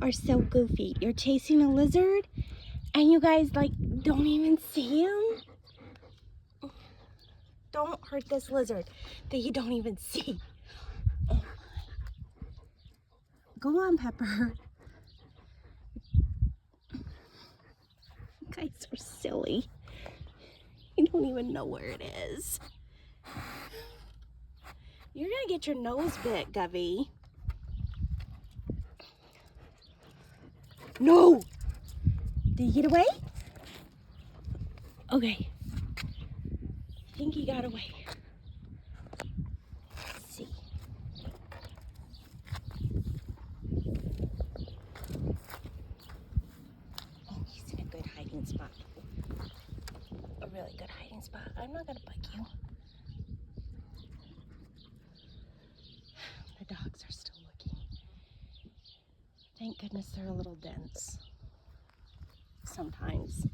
are so goofy. You're chasing a lizard and you guys like don't even see him. Don't hurt this lizard that you don't even see. Oh my. Go on, Pepper. You guys are silly. You don't even know where it is. You're gonna get your nose bit, Govy. No! Did he get away? Okay. I think he got away. Let's see. Oh, he's in a good hiding spot. A really good hiding spot. I'm not gonna bug you. The dogs are still looking. Thank goodness they're a little dense sometimes.